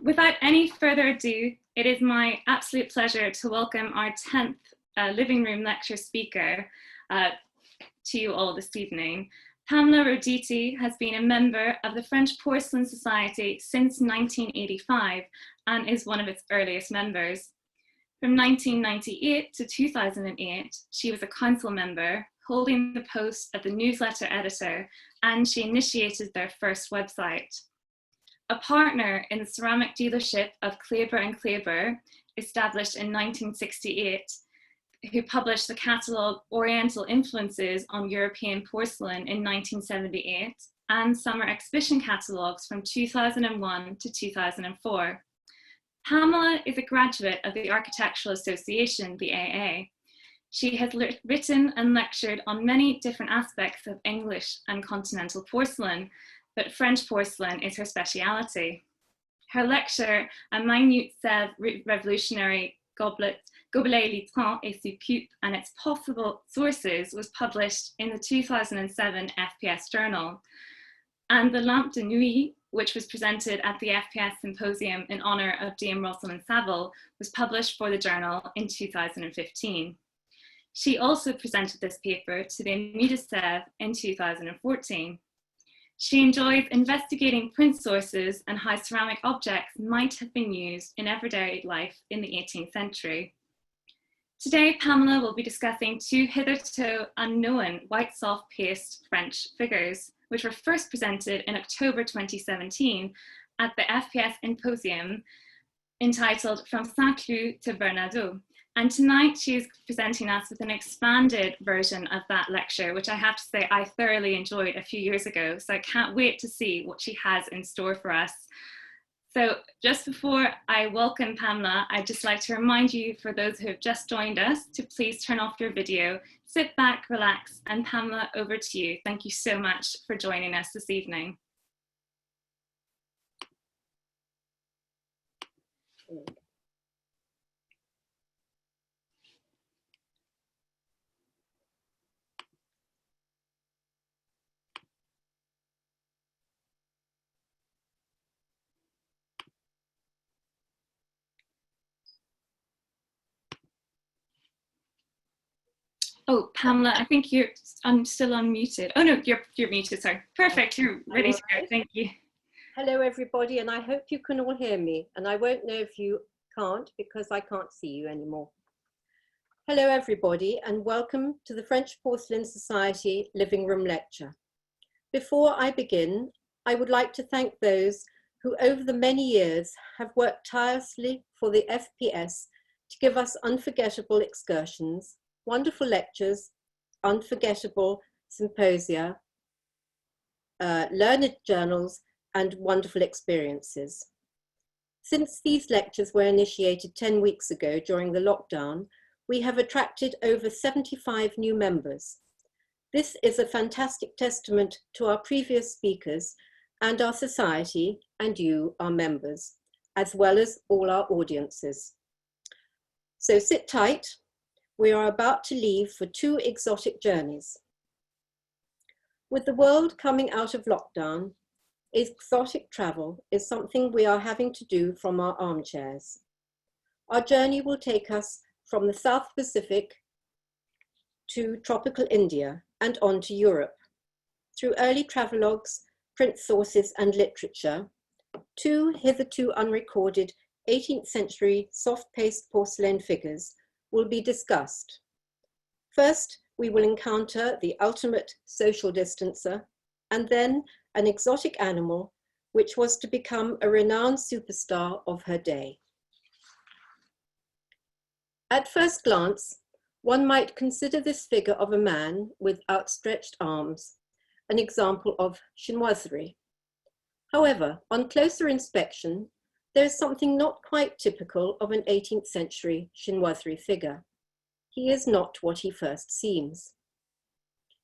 Without any further ado, it is my absolute pleasure to welcome our 10th living room lecture speaker to you all this evening. Pamela Roditi has been a member of the French Porcelain Society since 1985 and is one of its earliest members. From 1998 to 2008, she was a council member, holding the post of the newsletter editor, and she initiated their first website. A partner in the ceramic dealership of Kleber and Kleber, established in 1968, who published the catalogue Oriental Influences on European Porcelain in 1978, and summer exhibition catalogues from 2001 to 2004. Pamela is a graduate of the Architectural Association, the AA. She has written and lectured on many different aspects of English and continental porcelain, but French porcelain is her speciality. Her lecture, A minute Sèvres revolutionary gobelet litrant et sous-coupe and its possible sources, was published in the 2007 FPS journal. And the Lampe de Nuit, which was presented at the FPS symposium in honor of Dame Rosalind Saville, was published for the journal in 2015. She also presented this paper to the Amie de Sèvres in 2014. She enjoys investigating print sources and how ceramic objects might have been used in everyday life in the 18th century. Today, Pamela will be discussing two hitherto unknown white soft paste French figures, which were first presented in October 2017 at the FPS Symposium, entitled From Saint-Cloud to Bernardaud. And tonight she is presenting us with an expanded version of that lecture, which I have to say I thoroughly enjoyed a few years ago. So I can't wait to see what she has in store for us. So just before I welcome Pamela, I'd just like to remind you, for those who have just joined us, to please turn off your video, sit back, relax, and Pamela, over to you. Thank you so much for joining us this evening. Oh, Pamela, I think I'm still unmuted. Oh no, you're muted, sorry. Perfect, you're ready to go, thank you. Hello everybody, and I hope you can all hear me, and I won't know if you can't because I can't see you anymore. Hello everybody, and welcome to the French Porcelain Society Living Room Lecture. Before I begin, I would like to thank those who over the many years have worked tirelessly for the FPS to give us unforgettable excursions, wonderful lectures, unforgettable symposia, learned journals, and wonderful experiences. Since these lectures were initiated 10 weeks ago during the lockdown, we have attracted over 75 new members. This is a fantastic testament to our previous speakers and our society and you, our members, as well as all our audiences. So sit tight. We are about to leave for two exotic journeys. With the world coming out of lockdown, exotic travel is something we are having to do from our armchairs. Our journey will take us from the South Pacific to tropical India and on to Europe, through early travelogues, print sources and literature, two hitherto unrecorded 18th century soft paste porcelain figures will be discussed. First, we will encounter the ultimate social distancer, and then an exotic animal which was to become a renowned superstar of her day. At first glance, one might consider this figure of a man with outstretched arms an example of chinoiserie. However, on closer inspection, there is something not quite typical of an 18th century chinoiserie figure. He is not what he first seems.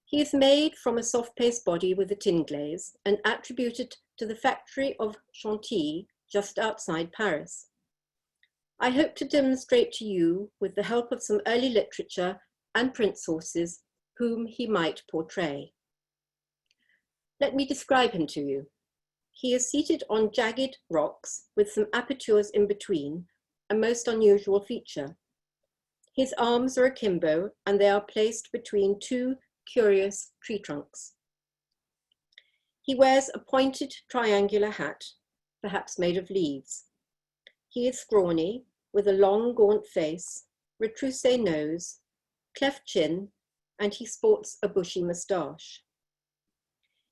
He is made from a soft paste body with a tin glaze and attributed to the factory of Chantilly just outside Paris. I hope to demonstrate to you, with the help of some early literature and print sources, whom he might portray. Let me describe him to you. He is seated on jagged rocks with some apertures in between, a most unusual feature. His arms are akimbo and they are placed between two curious tree trunks. He wears a pointed triangular hat, perhaps made of leaves. He is scrawny, with a long gaunt face, retroussé nose, cleft chin, and he sports a bushy moustache.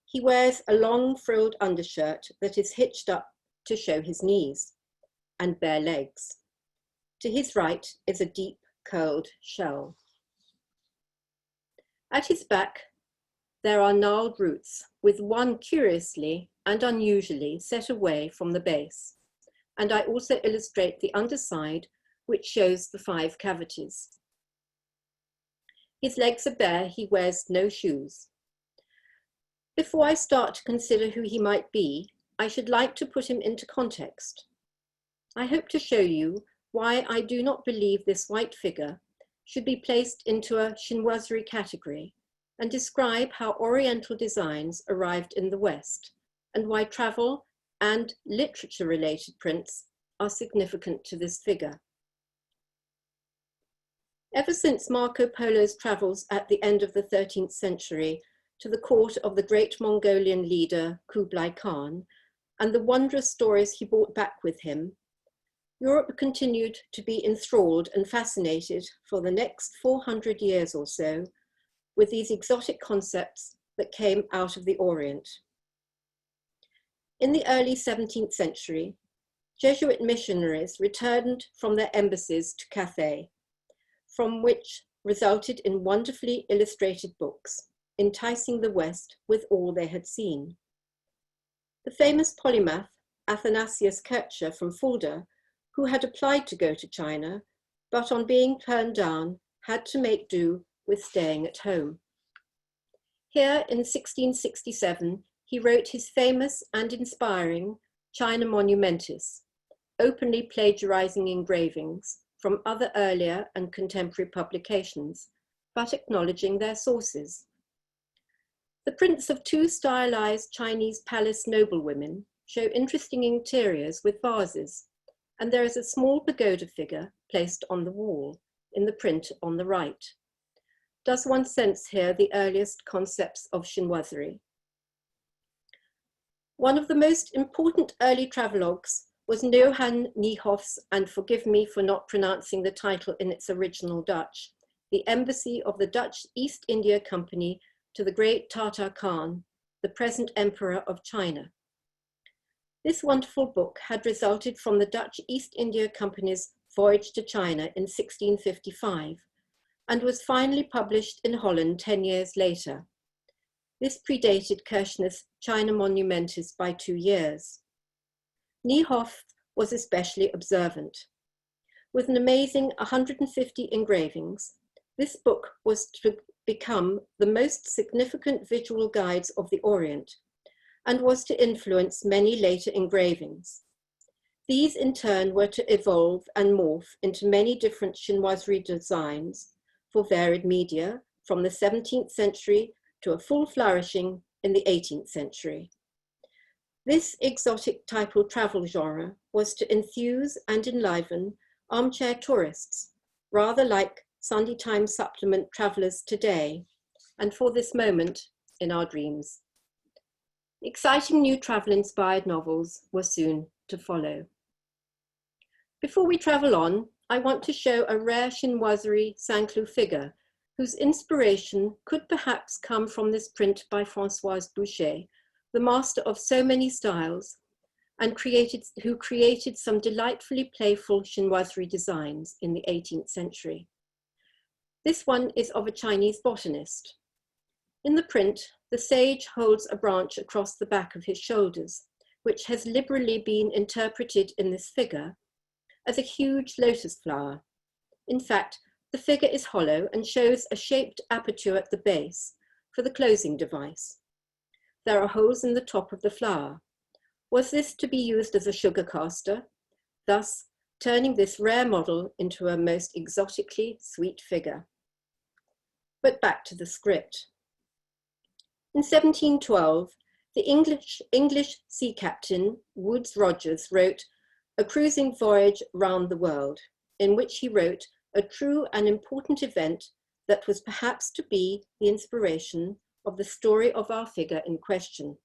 He wears a long frilled undershirt that is hitched up to show his knees and bare legs. To his right is a deep curled shell. At his back, there are gnarled roots, with one curiously and unusually set away from the base. And I also illustrate the underside, which shows the 5 cavities. His legs are bare, he wears no shoes. Before I start to consider who he might be, I should like to put him into context. I hope to show you why I do not believe this white figure should be placed into a chinoiserie category, and describe how Oriental designs arrived in the West, and why travel and literature-related prints are significant to this figure. Ever since Marco Polo's travels at the end of the 13th century to the court of the great Mongolian leader Kublai Khan, and the wondrous stories he brought back with him, Europe continued to be enthralled and fascinated for the next 400 years or so with these exotic concepts that came out of the Orient. In the early 17th century, Jesuit missionaries returned from their embassies to Cathay, from which resulted in wonderfully illustrated books, enticing the West with all they had seen. The famous polymath Athanasius Kircher from Fulda, who had applied to go to China, but on being turned down, had to make do with staying at home. Here in 1667, he wrote his famous and inspiring China Monumentis, openly plagiarizing engravings from other earlier and contemporary publications, but acknowledging their sources. The prints of 2 stylized Chinese palace noblewomen show interesting interiors with vases, and there is a small pagoda figure placed on the wall in the print on the right. Does one sense here the earliest concepts of chinoiserie? One of the most important early travelogues was Johann Niehoff's, and forgive me for not pronouncing the title in its original Dutch, The Embassy of the Dutch East India Company to the Great Tata Khan, the present Emperor of China. This wonderful book had resulted from the Dutch East India Company's voyage to China in 1655, and was finally published in Holland 10 years later. This predated Kirchner's China Monumentis by 2 years. Niehoff was especially observant. With an amazing 150 engravings, this book was to become the most significant visual guides of the Orient, and was to influence many later engravings. These in turn were to evolve and morph into many different chinoiserie designs for varied media from the 17th century to a full flourishing in the 18th century. This exotic typal travel genre was to enthuse and enliven armchair tourists, rather like Sunday Times supplement travelers today, and for this moment in our dreams. Exciting new travel-inspired novels were soon to follow. Before we travel on, I want to show a rare chinoiserie Saint-Cloud figure whose inspiration could perhaps come from this print by Françoise Boucher, the master of so many styles, and who created some delightfully playful chinoiserie designs in the 18th century. This one is of a Chinese botanist. In the print, the sage holds a branch across the back of his shoulders, which has liberally been interpreted in this figure as a huge lotus flower. In fact, the figure is hollow and shows a shaped aperture at the base for the closing device. There are holes in the top of the flower. Was this to be used as a sugar caster, thus turning this rare model into a most exotically sweet figure? But back to the script. In 1712, The English sea captain Woodes Rogers wrote A Cruising Voyage Round the World, in which he wrote a true and important event that was perhaps to be the inspiration of the story of our figure in question.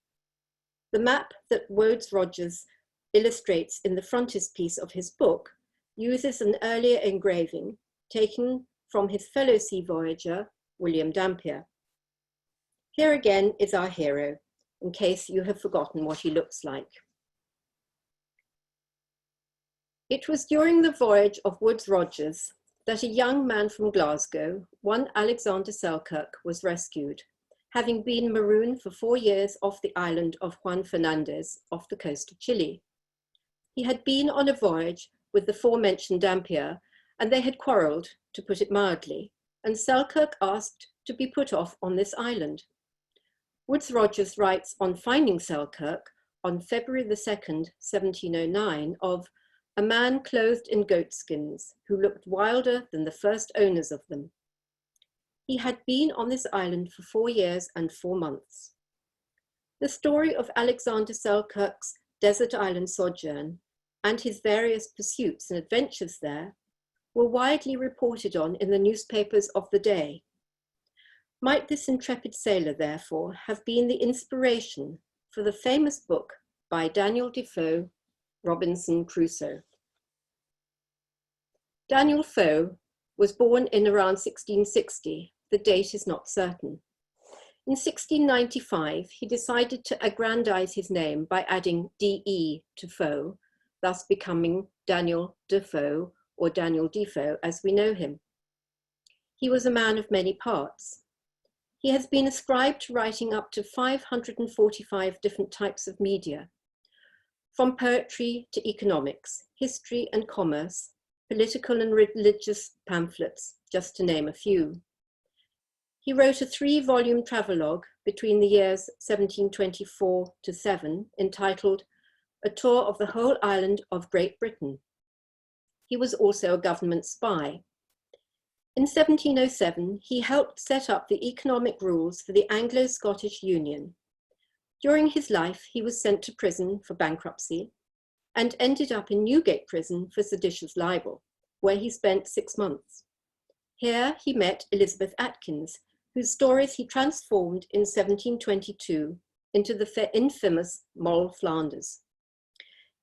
The map that Woodes Rogers illustrates in the frontispiece of his book uses an earlier engraving taken from his fellow sea voyager, William Dampier. Here again is our hero, in case you have forgotten what he looks like. It was during the voyage of Woodes Rogers that a young man from Glasgow, one Alexander Selkirk, was rescued, having been marooned for 4 years off the island of Juan Fernandez off the coast of Chile. He had been on a voyage with the aforementioned Dampier, and they had quarrelled, to put it mildly, and Selkirk asked to be put off on this island. Woodes Rogers writes on finding Selkirk on February the 2nd, 1709, of a man clothed in goatskins who looked wilder than the first owners of them. He had been on this island for 4 years and 4 months. The story of Alexander Selkirk's desert island sojourn and his various pursuits and adventures there were widely reported on in the newspapers of the day. Might this intrepid sailor, therefore, have been the inspiration for the famous book by Daniel Defoe, Robinson Crusoe? Daniel Defoe was born in around 1660. The date is not certain. In 1695, he decided to aggrandize his name by adding DE to Foe, thus becoming Daniel Defoe or Daniel Defoe as we know him. He was a man of many parts. He has been ascribed to writing up to 545 different types of media, from poetry to economics, history and commerce, political and religious pamphlets, just to name a few. He wrote a 3-volume travelogue between the years 1724 to 7, entitled A Tour of the Whole Island of Great Britain. He was also a government spy. In 1707, he helped set up the economic rules for the Anglo-Scottish Union. During his life, he was sent to prison for bankruptcy and ended up in Newgate Prison for seditious libel, where he spent 6 months. Here he met Elizabeth Atkins, whose stories he transformed in 1722 into the infamous Moll Flanders.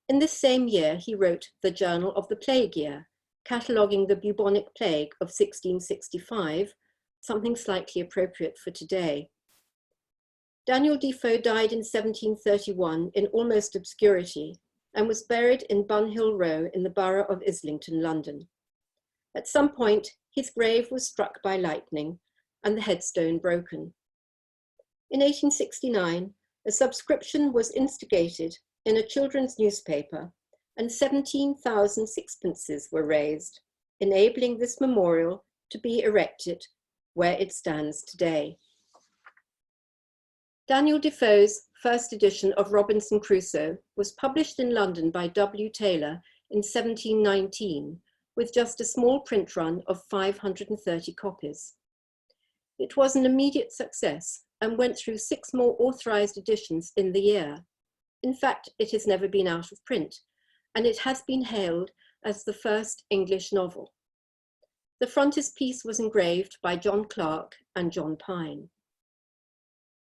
In this same year, he wrote The Journal of the Plague Year, cataloguing the bubonic plague of 1665, something slightly appropriate for today. Daniel Defoe died in 1731 in almost obscurity and was buried in Bunhill Row in the borough of Islington, London. At some point, his grave was struck by lightning and the headstone broken. In 1869, a subscription was instigated in a children's newspaper and 17,000 sixpences were raised, enabling this memorial to be erected where it stands today. Daniel Defoe's first edition of Robinson Crusoe was published in London by W. Taylor in 1719, with just a small print run of 530 copies. It was an immediate success and went through 6 more authorized editions in the year. In fact, it has never been out of print, and it has been hailed as the first English novel. The frontispiece was engraved by John Clark and John Pine.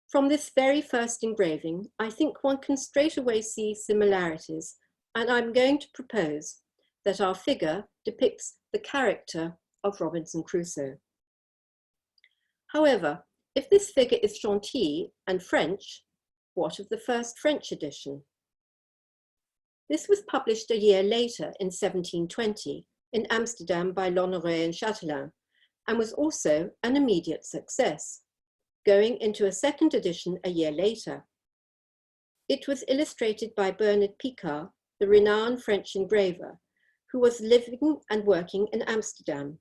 From this very first engraving, I think one can straight away see similarities, and I'm going to propose that our figure depicts the character of Robinson Crusoe. However, if this figure is Chantilly and French, what of the first French edition? This was published a year later in 1720 in Amsterdam by L'Honoré and Chatelain, and was also an immediate success, going into a second edition a year later. It was illustrated by Bernard Picard, the renowned French engraver, who was living and working in Amsterdam.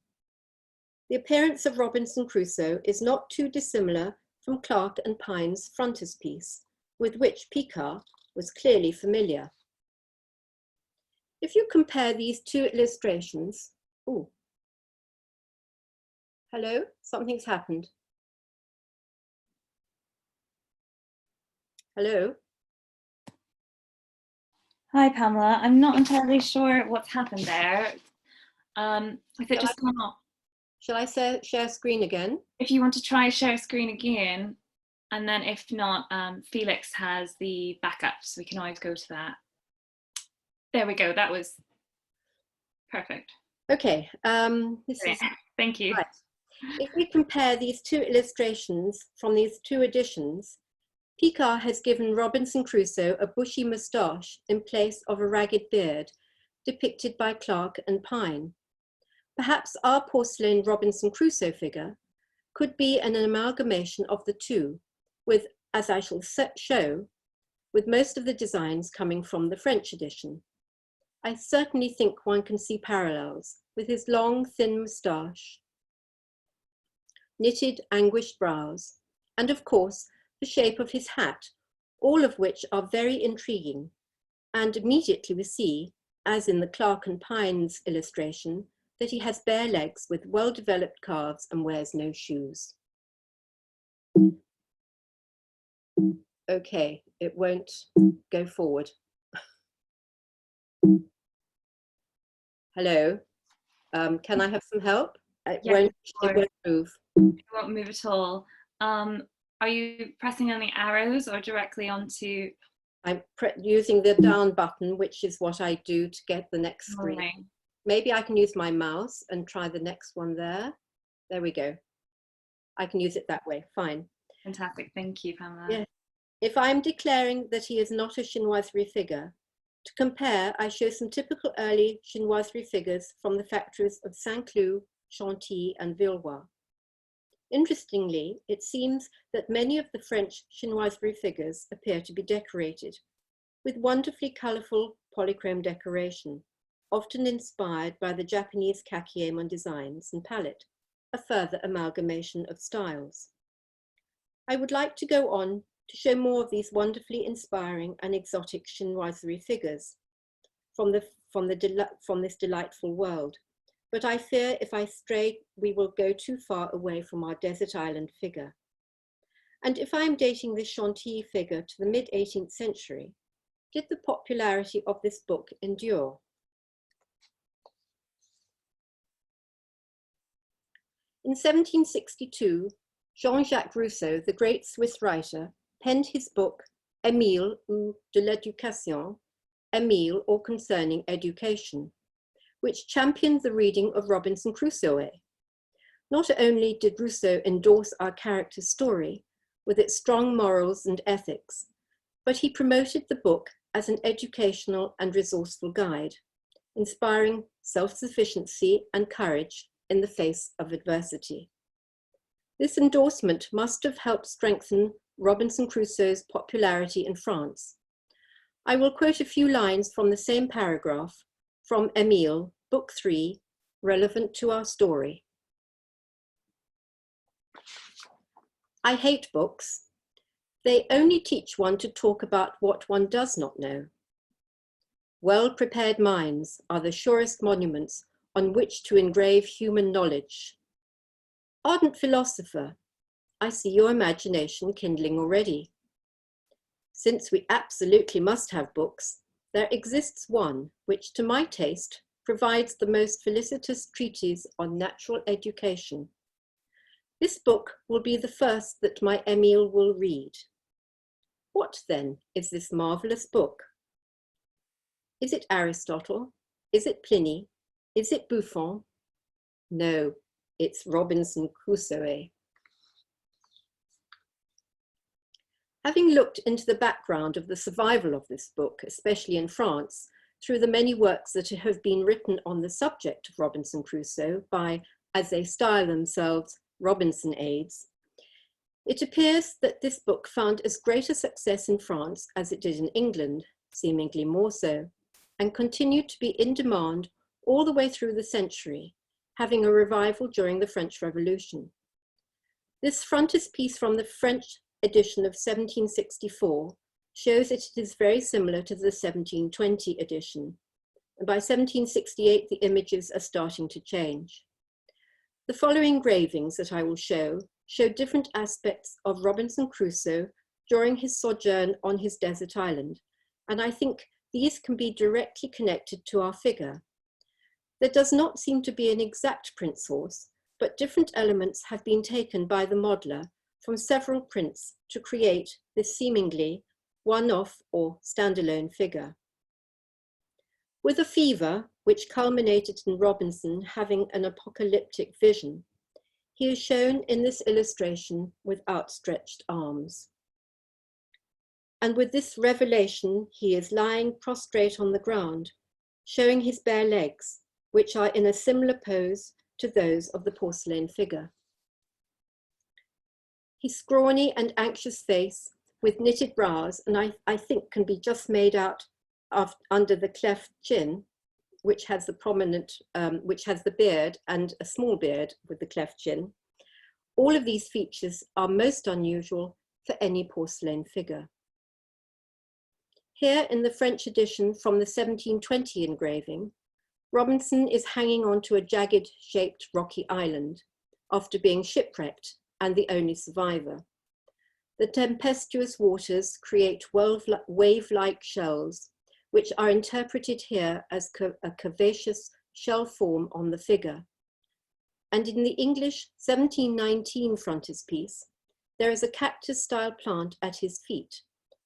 The appearance of Robinson Crusoe is not too dissimilar from Clark and Pine's frontispiece, with which Picard was clearly familiar. If you compare these 2 illustrations, hello, something's happened. Hello? Hi, Pamela. I'm not entirely sure what's happened there. If it just come up. Shall I share screen again? If you want to try share screen again, and then if not, Felix has the backup, so we can always go to that. There we go. That was perfect. Okay. Thank you. Right. If we compare these two illustrations from these two editions, Picard has given Robinson Crusoe a bushy moustache in place of a ragged beard, depicted by Clark and Pine. Perhaps our porcelain Robinson Crusoe figure could be an amalgamation of the two, with, as I shall show, with most of the designs coming from the French edition. I certainly think one can see parallels with his long, thin moustache, knitted, anguished brows, and of course, the shape of his hat, all of which are very intriguing. And immediately we see, as in the Clark and Pines illustration, that he has bare legs with well-developed calves and wears no shoes. Okay, it won't go forward. Hello, can I have some help? It won't move. It won't move at all. Are you pressing on the arrows or directly onto? I'm using the down button, which is what I do to get the next screen. Right. Maybe I can use my mouse and try the next one there. There we go. I can use it that way, fine. Fantastic, thank you, Pamela. Yeah. If I'm declaring that he is not a chinoiserie figure, to compare, I show some typical early chinoiserie figures from the factories of Saint-Cloud, Chantilly, and Villeroy. Interestingly, it seems that many of the French chinoiserie figures appear to be decorated with wonderfully colourful polychrome decoration, often inspired by the Japanese Kakiemon designs and palette, a further amalgamation of styles. I would like to go on to show more of these wonderfully inspiring and exotic chinoiserie figures from this delightful world. But I fear if I stray, we will go too far away from our desert island figure. And if I am dating this Chantilly figure to the mid-18th century, did the popularity of this book endure? In 1762, Jean-Jacques Rousseau, the great Swiss writer, penned his book Émile ou de l'éducation, Émile or Concerning Education, which championed the reading of Robinson Crusoe. Not only did Rousseau endorse our character's story with its strong morals and ethics, but he promoted the book as an educational and resourceful guide, inspiring self-sufficiency and courage in the face of adversity. This endorsement must have helped strengthen Robinson Crusoe's popularity in France. I will quote a few lines from the same paragraph from Émile, Book 3, relevant to our story. I hate books. They only teach one to talk about what one does not know. Well-prepared minds are the surest monuments on which to engrave human knowledge. Ardent philosopher, I see your imagination kindling already. Since we absolutely must have books, there exists one which, to my taste, provides the most felicitous treatise on natural education. This book will be the first that my Émile will read. What then is this marvelous book? Is it Aristotle? Is it Pliny? Is it Buffon? No, it's Robinson Crusoe. Having looked into the background of the survival of this book, especially in France, through the many works that have been written on the subject of Robinson Crusoe by, as they style themselves, Robinson aides, it appears that this book found as great a success in France as it did in England, seemingly more so, and continued to be in demand all the way through the century, having a revival during the French Revolution. This frontispiece from the French edition of 1764 shows that it is very similar to the 1720 edition, and by 1768 the images are starting to change. The following engravings that I will show different aspects of Robinson Crusoe during his sojourn on his desert island, and I think these can be directly connected to our figure. There does not seem to be an exact print source, but different elements have been taken by the modeler from several prints to create this seemingly one-off or standalone figure. With a fever, which culminated in Robinson having an apocalyptic vision, he is shown in this illustration with outstretched arms. And with this revelation, he is lying prostrate on the ground, showing his bare legs, which are in a similar pose to those of the porcelain figure. His scrawny and anxious face with knitted brows, and I think can be just made out of under the cleft chin, which has the prominent, which has the beard and a small beard with the cleft chin. All of these features are most unusual for any porcelain figure. Here in the French edition from the 1720 engraving, Robinson is hanging onto a jagged-shaped rocky island after being shipwrecked and the only survivor. The tempestuous waters create wave-like shells, which are interpreted here as a curvaceous shell form on the figure. And in the English 1719 frontispiece, there is a cactus-style plant at his feet,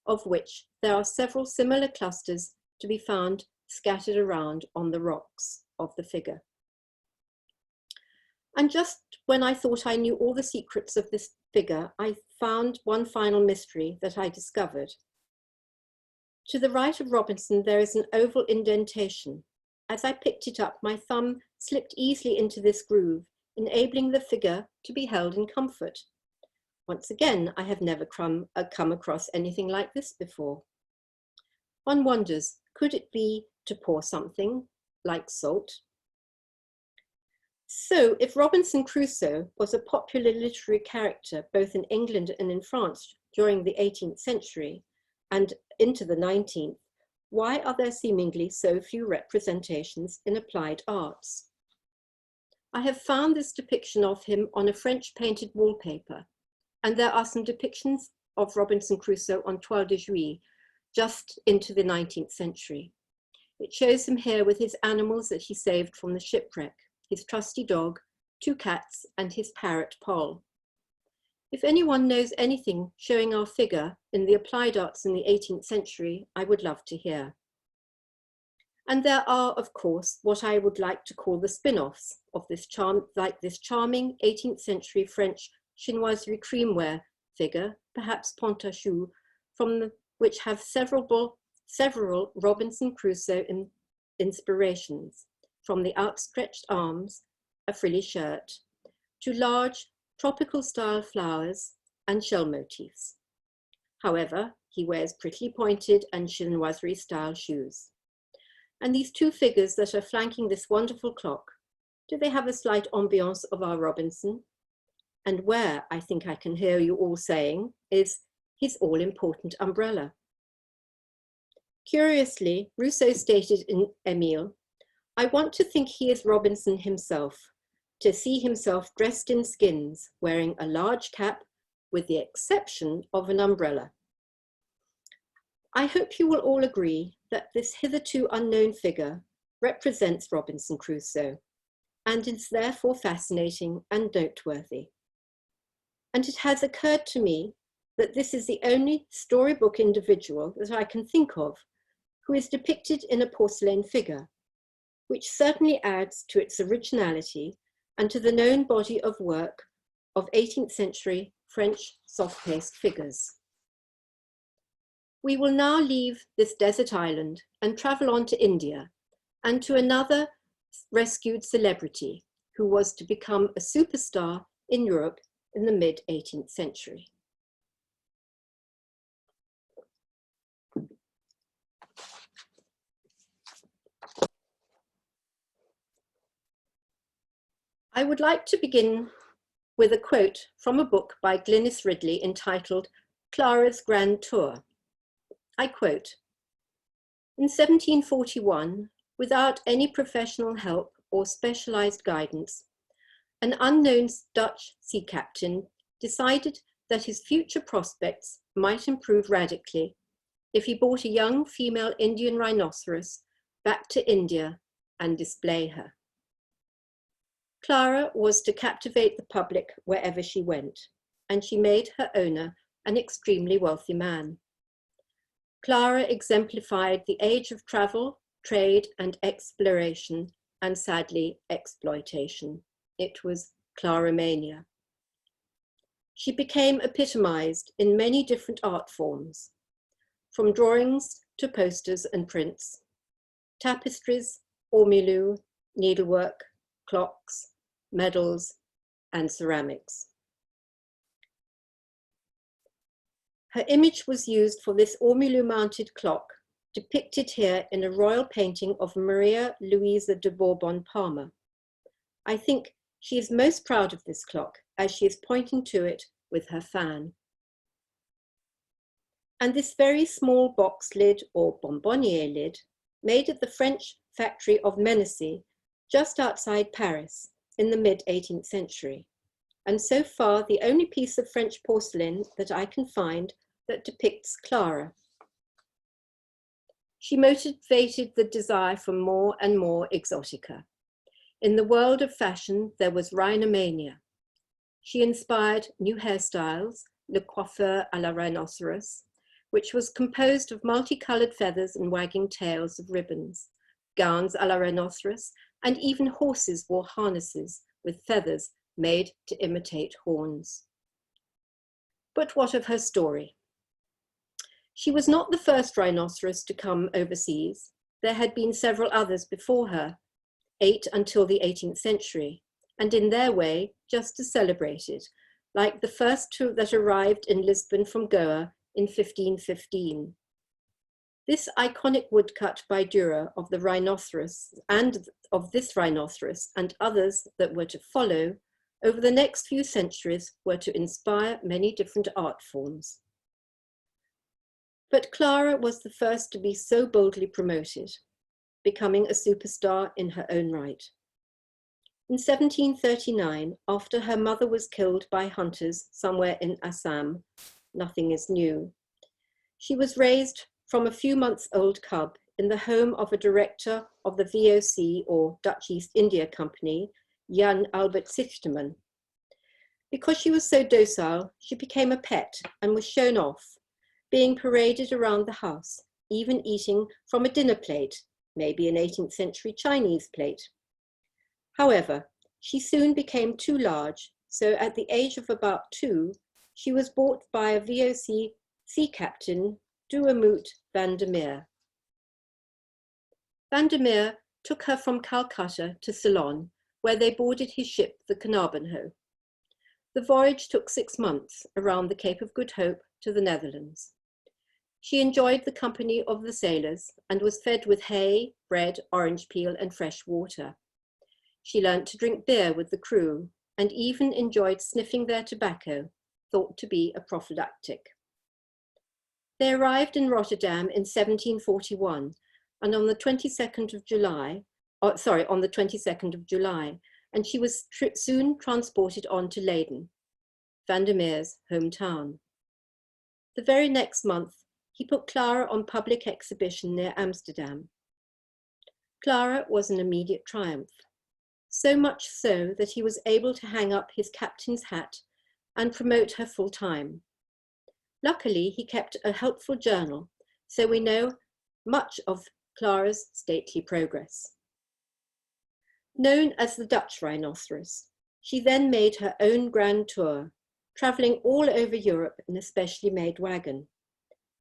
of which there are several similar clusters to be found scattered around on the rocks of the figure. And just when I thought I knew all the secrets of this figure, I found one final mystery that I discovered. To the right of Robinson, there is an oval indentation. As I picked it up, my thumb slipped easily into this groove, enabling the figure to be held in comfort. Once again, I have never come across anything like this before. One wonders, could it be to pour something like salt? So if Robinson Crusoe was a popular literary character both in England and in France during the 18th century and into the 19th, why are there seemingly so few representations in applied arts? I have found this depiction of him on a French painted wallpaper, and there are some depictions of Robinson Crusoe on Toile de Juillet just into the 19th century. It shows him here with his animals that he saved from the shipwreck, his trusty dog, 2 cats, and his parrot Poll. If anyone knows anything showing our figure in the applied arts in the 18th century, I would love to hear. And there are, of course, what I would like to call the spin-offs of this charming 18th century French chinoiserie creamware figure, perhaps Pontachou, which have several Robinson Crusoe inspirations, from the outstretched arms, a frilly shirt, to large tropical style flowers and shell motifs. However, he wears prettily pointed and chinoiserie style shoes. And these 2 figures that are flanking this wonderful clock, do they have a slight ambiance of our Robinson? And where, I think I can hear you all saying, is his all-important umbrella. Curiously, Rousseau stated in Emile, "I want to think he is Robinson himself, to see himself dressed in skins, wearing a large cap, with the exception of an umbrella." I hope you will all agree that this hitherto unknown figure represents Robinson Crusoe, and is therefore fascinating and noteworthy. And it has occurred to me that this is the only storybook individual that I can think of who is depicted in a porcelain figure, which certainly adds to its originality and to the known body of work of 18th century French soft-paced figures. We will now leave this desert island and travel on to India and to another rescued celebrity who was to become a superstar in Europe in the mid-18th century. I would like to begin with a quote from a book by Glynis Ridley entitled Clara's Grand Tour. I quote, "In 1741, without any professional help or specialized guidance, an unknown Dutch sea captain decided that his future prospects might improve radically if he brought a young female Indian rhinoceros back to India and display her. Clara was to captivate the public wherever she went, and she made her owner an extremely wealthy man. Clara exemplified the age of travel, trade, and exploration, and sadly, exploitation. It was Clara-mania. She became epitomized in many different art forms, from drawings to posters and prints, tapestries, ormolu, needlework, clocks, medals, and ceramics. Her image was used for this ormolu-mounted clock, depicted here in a royal painting of Maria Louisa de Bourbon-Parma. I think she is most proud of this clock, as she is pointing to it with her fan. And this very small box lid, or bonbonniere lid, made at the French factory of Mennecy, just outside Paris, in the mid-18th century, and so far the only piece of French porcelain that I can find that depicts Clara. She motivated the desire for more and more exotica. In the world of fashion, there was rhinomania. She inspired new hairstyles, le coiffeur à la rhinoceros, which was composed of multicolored feathers and wagging tails of ribbons, gowns à la rhinoceros, and even horses wore harnesses with feathers made to imitate horns. But what of her story? She was not the first rhinoceros to come overseas. There had been several others before her, 8 until the 18th century, and in their way, just as celebrated, like the first two that arrived in Lisbon from Goa in 1515. This iconic woodcut by Dürer of the rhinoceros and of this rhinoceros and others that were to follow over the next few centuries were to inspire many different art forms. But Clara was the first to be so boldly promoted, becoming a superstar in her own right. In 1739, after her mother was killed by hunters somewhere in Assam, nothing is new, she was raised from a few months old cub in the home of a director of the VOC, or Dutch East India Company, Jan Albert Sichterman. Because she was so docile, she became a pet and was shown off, being paraded around the house, even eating from a dinner plate, maybe an 18th century Chinese plate. However, she soon became too large, so at the age of about 2, she was bought by a VOC sea captain, Douamout van der Meer. Van der Meer took her from Calcutta to Ceylon, where they boarded his ship, the Carnarvonho. The voyage took 6 months around the Cape of Good Hope to the Netherlands. She enjoyed the company of the sailors and was fed with hay, bread, orange peel, and fresh water. She learnt to drink beer with the crew and even enjoyed sniffing their tobacco, thought to be a prophylactic. They arrived in Rotterdam in 1741, and on the 22nd of July, and she was soon transported on to Leiden, Van der Meer's hometown. The very next month, he put Clara on public exhibition near Amsterdam. Clara was an immediate triumph, so much so that he was able to hang up his captain's hat and promote her full time. Luckily, he kept a helpful journal, so we know much of Clara's stately progress. Known as the Dutch rhinoceros, she then made her own grand tour, traveling all over Europe in a specially made wagon.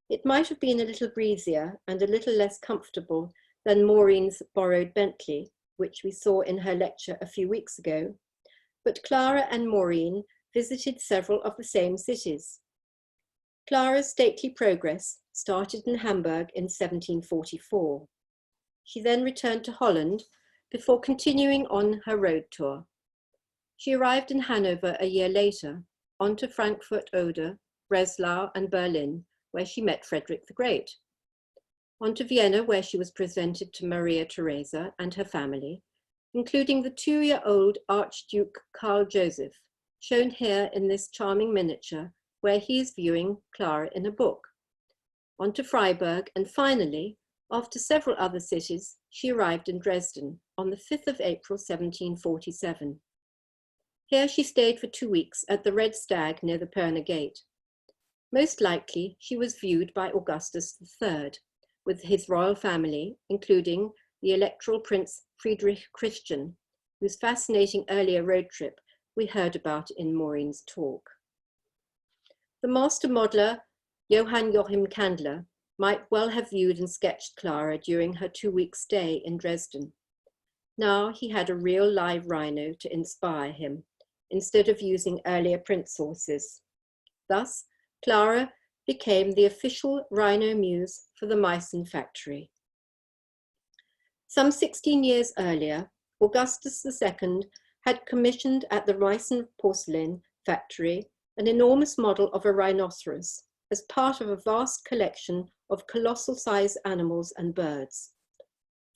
It might have been a little breezier and a little less comfortable than Maureen's borrowed Bentley, which we saw in her lecture a few weeks ago, but Clara and Maureen visited several of the same cities. Clara's stately progress started in Hamburg in 1744. She then returned to Holland before continuing on her road tour. She arrived in Hanover a year later, on to Frankfurt Oder, Breslau, and Berlin, where she met Frederick the Great. On to Vienna, where she was presented to Maria Theresa and her family, including the 2-year-old Archduke Karl Joseph, shown here in this charming miniature where he is viewing Clara in a book. On to Freiburg, and finally, after several other cities, she arrived in Dresden on the 5th of April, 1747. Here she stayed for 2 weeks at the Red Stag near the Pirna Gate. Most likely, she was viewed by Augustus III, with his royal family, including the Electoral Prince Friedrich Christian, whose fascinating earlier road trip we heard about in Maureen's talk. The master modeler, Johann Joachim Candler, might well have viewed and sketched Clara during her 2-week stay in Dresden. Now he had a real live rhino to inspire him, instead of using earlier print sources. Thus, Clara became the official rhino muse for the Meissen factory. Some 16 years earlier, Augustus II had commissioned at the Meissen porcelain factory an enormous model of a rhinoceros as part of a vast collection of colossal-sized animals and birds.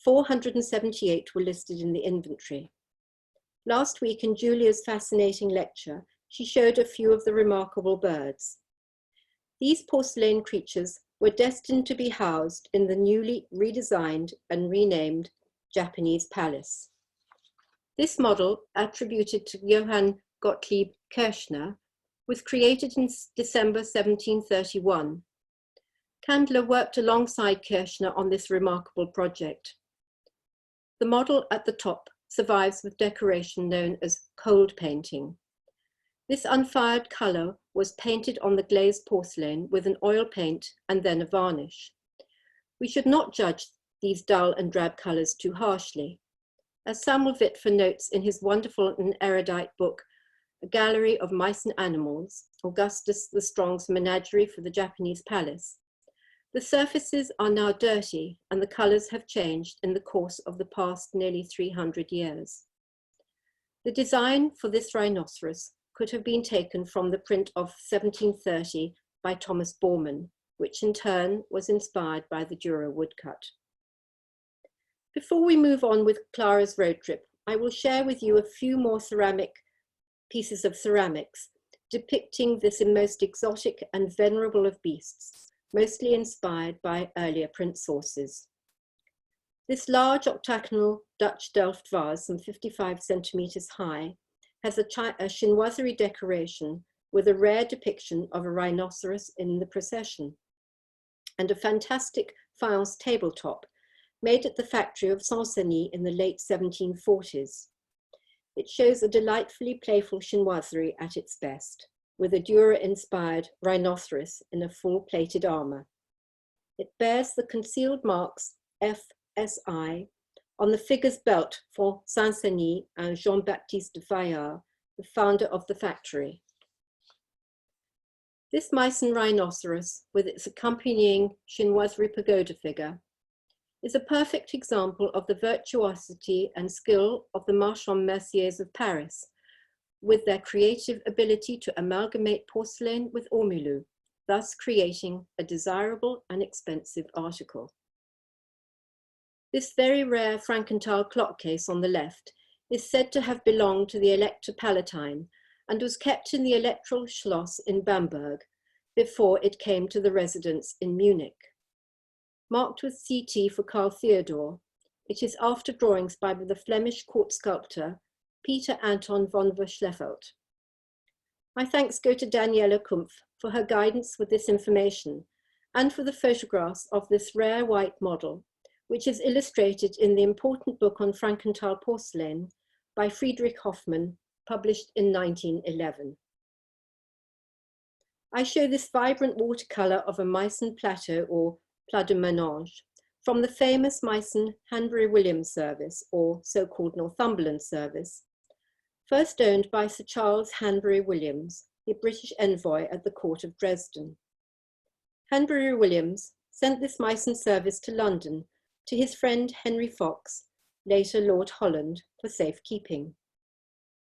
478 were listed in the inventory. Last week in Julia's fascinating lecture, she showed a few of the remarkable birds. These porcelain creatures were destined to be housed in the newly redesigned and renamed Japanese palace. This model, attributed to Johann Gottlieb Kirchner, was created in December 1731. Candler worked alongside Kirchner on this remarkable project. The model at the top survives with decoration known as cold painting. This unfired colour was painted on the glazed porcelain with an oil paint and then a varnish. We should not judge these dull and drab colours too harshly. As Samuel Witwer notes in his wonderful and erudite book, A Gallery of Mice and Animals, Augustus the Strong's Menagerie for the Japanese Palace, the surfaces are now dirty and the colours have changed in the course of the past nearly 300 years. The design for this rhinoceros could have been taken from the print of 1730 by Thomas Bormann, which in turn was inspired by the Dürer woodcut. Before we move on with Clara's road trip, I will share with you a few more pieces of ceramics depicting this most exotic and venerable of beasts, mostly inspired by earlier print sources. This large octagonal Dutch Delft vase, some 55 centimeters high, has a chinoiserie decoration with a rare depiction of a rhinoceros in the procession, and a fantastic faience tabletop made at the factory of Saint-Denis in the late 1740s. It shows a delightfully playful chinoiserie at its best, with a Dürer-inspired rhinoceros in a full-plated armour. It bears the concealed marks FSI on the figure's belt for Saint-Denis and Jean-Baptiste de Fayard, the founder of the factory. This Meissen rhinoceros, with its accompanying chinoiserie pagoda figure, is a perfect example of the virtuosity and skill of the marchands merciers of Paris, with their creative ability to amalgamate porcelain with ormolu, thus creating a desirable and expensive article. This very rare Frankenthal clock case on the left is said to have belonged to the Elector Palatine and was kept in the Electoral Schloss in Bamberg before it came to the residence in Munich. Marked with CT for Carl Theodor, it is after drawings by the Flemish court sculptor Peter Anton von Verschleffelt. My thanks go to Daniela Kumpf for her guidance with this information and for the photographs of this rare white model, which is illustrated in the important book on Frankenthal porcelain by Friedrich Hoffmann, published in 1911. I show this vibrant watercolour of a Meissen plateau or plat de ménage from the famous Meissen Hanbury-Williams service, or so-called Northumberland service, first owned by Sir Charles Hanbury-Williams, the British envoy at the court of Dresden. Hanbury-Williams sent this Meissen service to London to his friend Henry Fox, later Lord Holland, for safekeeping.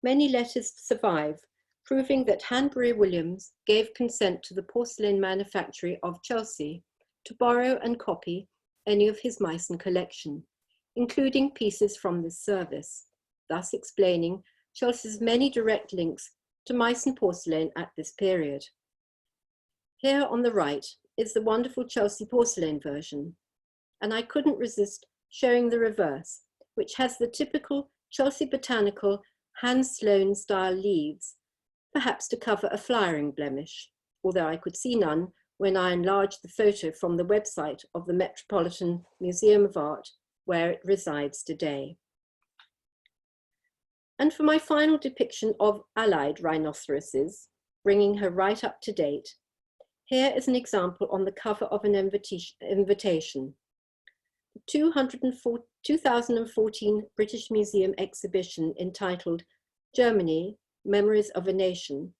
Many letters survive, proving that Hanbury-Williams gave consent to the porcelain manufactory of Chelsea to borrow and copy any of his Meissen collection, including pieces from this service, thus explaining Chelsea's many direct links to Meissen porcelain at this period. Here on the right is the wonderful Chelsea porcelain version, and I couldn't resist showing the reverse, which has the typical Chelsea botanical hand Sloane style leaves, perhaps to cover a flowering blemish, although I could see none when I enlarged the photo from the website of the Metropolitan Museum of Art, where it resides today. And for my final depiction of allied rhinoceroses, bringing her right up to date, here is an example on the cover of an invitation. The 2014 British Museum exhibition entitled Germany, Memories of a Nation,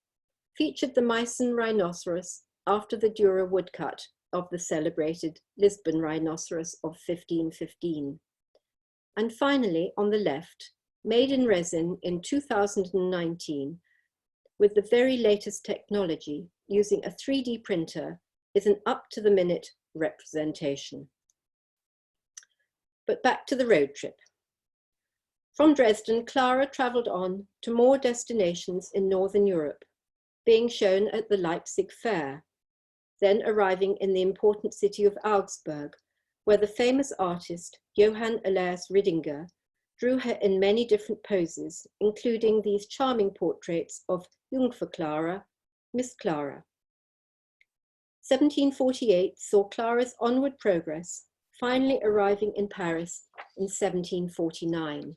featured the Meissen rhinoceros after the Dürer woodcut of the celebrated Lisbon rhinoceros of 1515. And finally, on the left, made in resin in 2019, with the very latest technology using a 3D printer, is an up-to-the-minute representation. But back to the road trip. From Dresden, Clara travelled on to more destinations in Northern Europe, being shown at the Leipzig Fair, then arriving in the important city of Augsburg, where the famous artist Johann Elias Ridinger drew her in many different poses, including these charming portraits of Jungfer Clara, Miss Clara. 1748 saw Clara's onward progress, finally arriving in Paris in 1749.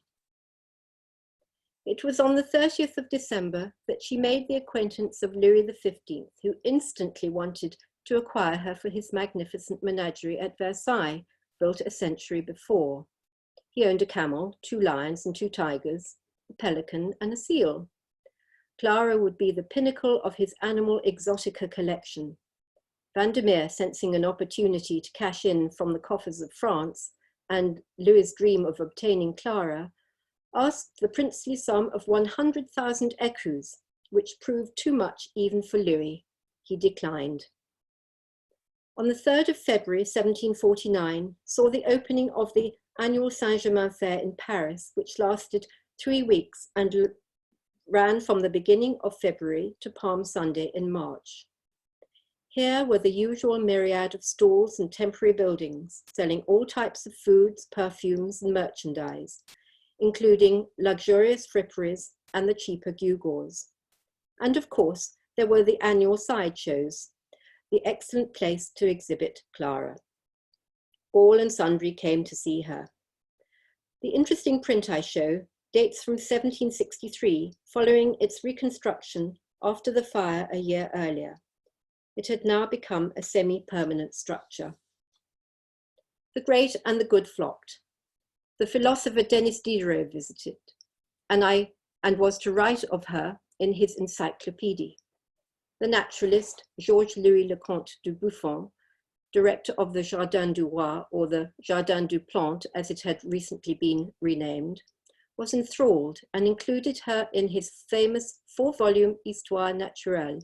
It was on the 30th of December that she made the acquaintance of Louis XV, who instantly wanted to acquire her for his magnificent menagerie at Versailles, built a century before. He owned a camel, 2 lions and 2 tigers, a pelican and a seal. Clara would be the pinnacle of his animal exotica collection. Vandermeer, sensing an opportunity to cash in from the coffers of France and Louis' dream of obtaining Clara, asked the princely sum of 100,000 écus, which proved too much even for Louis. He declined. On the 3rd of February 1749 saw the opening of the annual Saint-Germain Fair in Paris, which lasted 3 weeks and ran from the beginning of February to Palm Sunday in March. Here were the usual myriad of stalls and temporary buildings, selling all types of foods, perfumes, and merchandise, including luxurious fripperies and the cheaper gewgaws. And of course, there were the annual sideshows, the excellent place to exhibit Clara. All and sundry came to see her. The interesting print I show dates from 1763, following its reconstruction after the fire a year earlier. It had now become a semi-permanent structure. The great and the good flocked. The philosopher Denis Diderot visited, and was to write of her in his encyclopedia. The naturalist Georges-Louis Lecomte de Buffon, director of the Jardin du Roi, or the Jardin du Plante, as it had recently been renamed, was enthralled and included her in his famous 4-volume Histoire naturelle.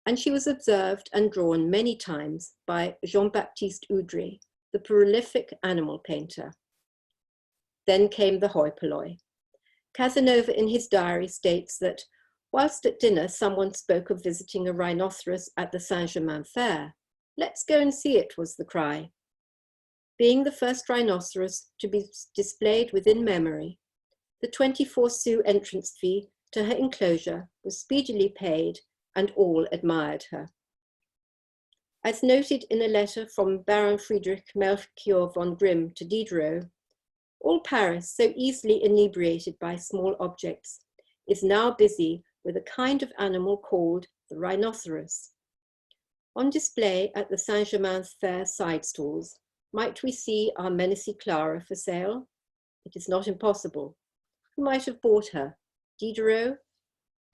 And she was observed and drawn many times by Jean-Baptiste Oudry, the prolific animal painter. Then came the hoi polloi. Casanova in his diary states that, whilst at dinner someone spoke of visiting a rhinoceros at the Saint-Germain Fair, "Let's go and see it," was the cry. Being the first rhinoceros to be displayed within memory, the 24-sou entrance fee to her enclosure was speedily paid, and all admired her. As noted in a letter from Baron Friedrich Melchior von Grimm to Diderot, all Paris, so easily inebriated by small objects, is now busy with a kind of animal called the rhinoceros. On display at the Saint-Germain Fair side stalls, might we see our Menacee Clara for sale? It is not impossible. Who might have bought her? Diderot?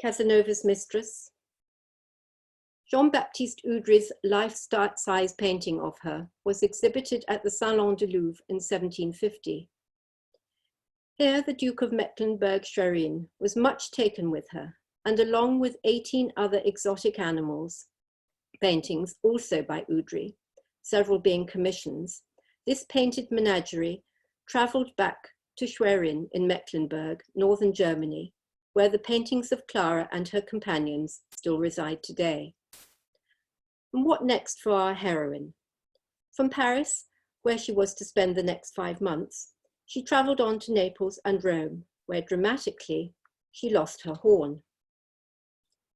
Casanova's mistress? Jean-Baptiste Oudry's life-size painting of her was exhibited at the Salon du Louvre in 1750. Here, the Duke of Mecklenburg-Schwerin was much taken with her, and along with 18 other exotic animals, paintings also by Oudry, several being commissions, this painted menagerie travelled back to Schwerin in Mecklenburg, northern Germany, where the paintings of Clara and her companions still reside today. And what next for our heroine? From Paris, where she was to spend the next 5 months, she travelled on to Naples and Rome, where dramatically she lost her horn.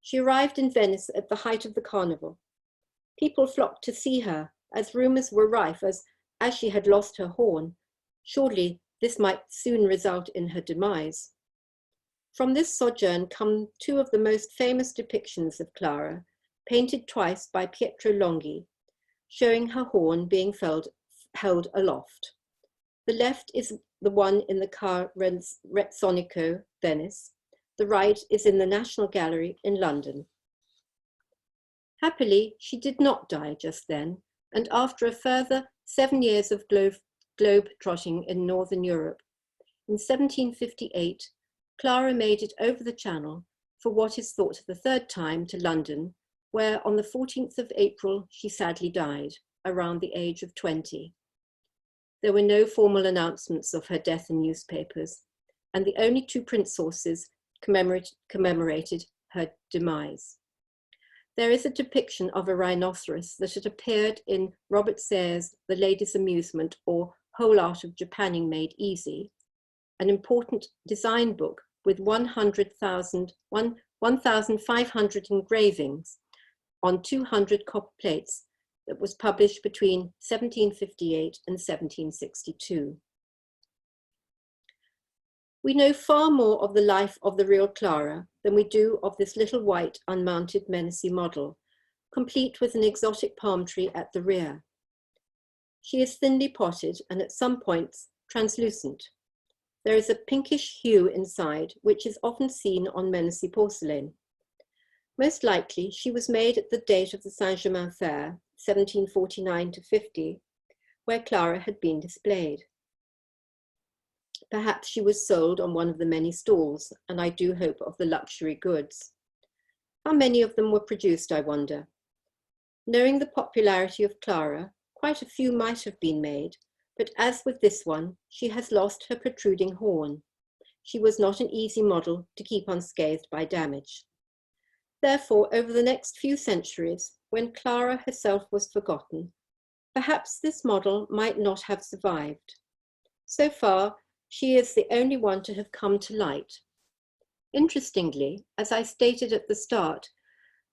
She arrived in Venice at the height of the carnival. People flocked to see her, as rumours were rife as she had lost her horn. Surely this might soon result in her demise. From this sojourn come two of the most famous depictions of Clara, painted twice by Pietro Longhi, showing her horn being held aloft. The left is the one in the Car Rezzonico, Venice. The right is in the National Gallery in London. Happily, she did not die just then, and after a further 7 years of globe-trotting in Northern Europe, in 1758, Clara made it over the Channel for what is thought the third time to London, where on the 14th of April she sadly died, around the age of 20. There were no formal announcements of her death in newspapers, and the only two print sources commemorated her demise. There is a depiction of a rhinoceros that had appeared in Robert Sayre's The Lady's Amusement, or Whole Art of Japanning Made Easy, an important design book with 1,500 engravings on 200 copper plates that was published between 1758 and 1762. We know far more of the life of the real Clara than we do of this little white unmounted Menacee model, complete with an exotic palm tree at the rear. She is thinly potted and at some points translucent. There is a pinkish hue inside, which is often seen on Menacee porcelain. Most likely, she was made at the date of the Saint-Germain Fair, 1749 to 50, where Clara had been displayed. Perhaps she was sold on one of the many stalls, and I do hope of the luxury goods. How many of them were produced, I wonder? Knowing the popularity of Clara, quite a few might have been made, but as with this one, she has lost her protruding horn. She was not an easy model to keep unscathed by damage. Therefore, over the next few centuries, when Clara herself was forgotten, perhaps this model might not have survived. So far, she is the only one to have come to light. Interestingly, as I stated at the start,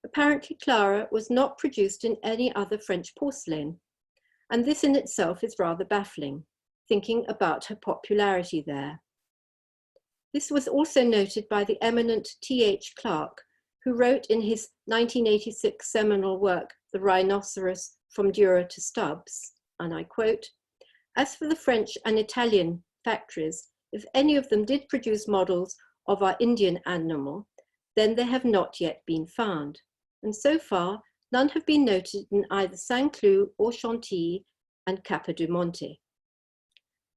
apparently Clara was not produced in any other French porcelain, and this in itself is rather baffling, thinking about her popularity there. This was also noted by the eminent T.H. Clarke, who wrote in his 1986 seminal work, The Rhinoceros from Dura to Stubbs, and I quote, "As for the French and Italian factories, if any of them did produce models of our Indian animal, then they have not yet been found. And so far, none have been noted in either Saint-Cloud or Chantilly and Capodimonte."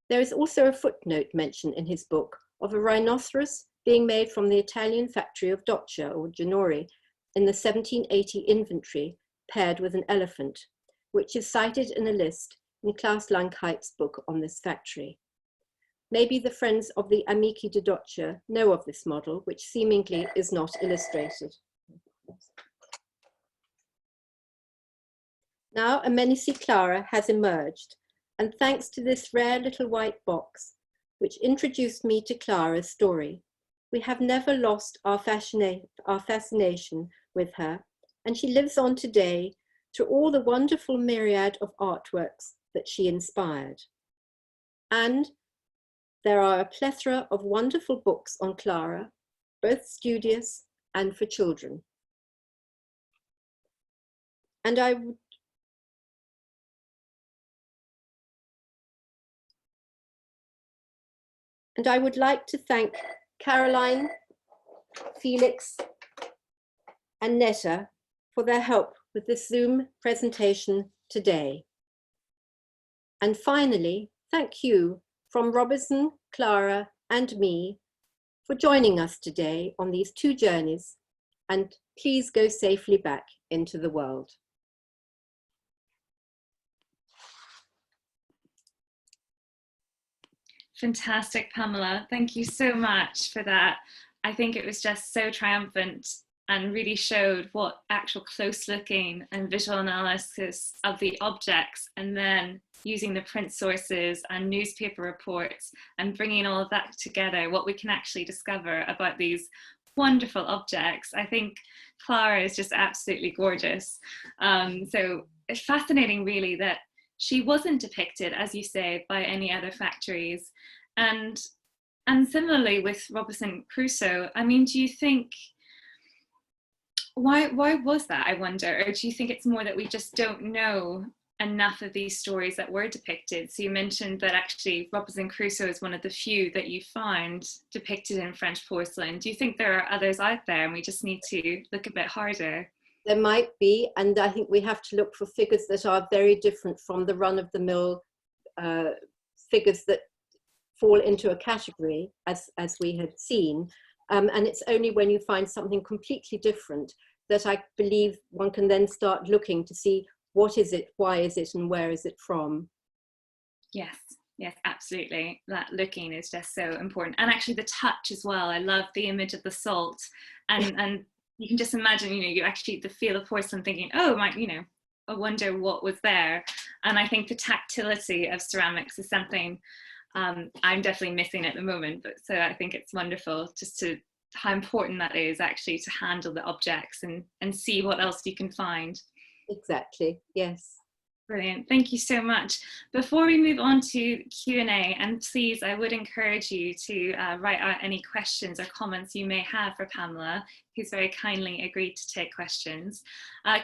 There is also a footnote mentioned in his book of a rhinoceros being made from the Italian factory of Doccia or Ginori in the 1780 inventory paired with an elephant, which is cited in a list in Klaus Langheit's book on this factory. Maybe the friends of the Amici di Doccia know of this model, which seemingly is not illustrated. Now a Menacee Clara has emerged, and thanks to this rare little white box, which introduced me to Clara's story, we have never lost our fascination with her, and she lives on today through all the wonderful myriad of artworks that she inspired. And there are a plethora of wonderful books on Clara, both studious and for children. And I would like to thank Caroline, Felix, and Netta for their help with this Zoom presentation today. And finally, thank you from Robinson, Clara, and me for joining us today on these two journeys, and please go safely back into the world. Fantastic, Pamela. Thank you so much for that. I think it was just so triumphant and really showed what actual close looking and visual analysis of the objects, and then using the print sources and newspaper reports and bringing all of that together, what we can actually discover about these wonderful objects. I think Clara is just absolutely gorgeous. So it's fascinating really that she wasn't depicted, as you say, by any other factories. And similarly with Robinson Crusoe, I mean, do you think, why was that, I wonder? Or do you think it's more that we just don't know enough of these stories that were depicted? So you mentioned that actually Robinson Crusoe is one of the few that you found depicted in French porcelain. Do you think there are others out there and we just need to look a bit harder? There might be, and I think we have to look for figures that are very different from the run-of-the-mill figures that fall into a category, as we had seen. And it's only when you find something completely different that I believe one can then start looking to see what is it, why is it, and where is it from. Yes, yes, absolutely. That looking is just so important. And actually the touch as well. I love the image of the salt, and you can just imagine, you know, you actually the feel of porcelain, thinking, oh, my, you know, I wonder what was there. And I think the tactility of ceramics is something I'm definitely missing at the moment. But so I think it's wonderful just to how important that is actually to handle the objects and see what else you can find. Exactly, yes. Brilliant, thank you so much. Before we move on to Q&A, and please, I would encourage you to write out any questions or comments you may have for Pamela, who's very kindly agreed to take questions.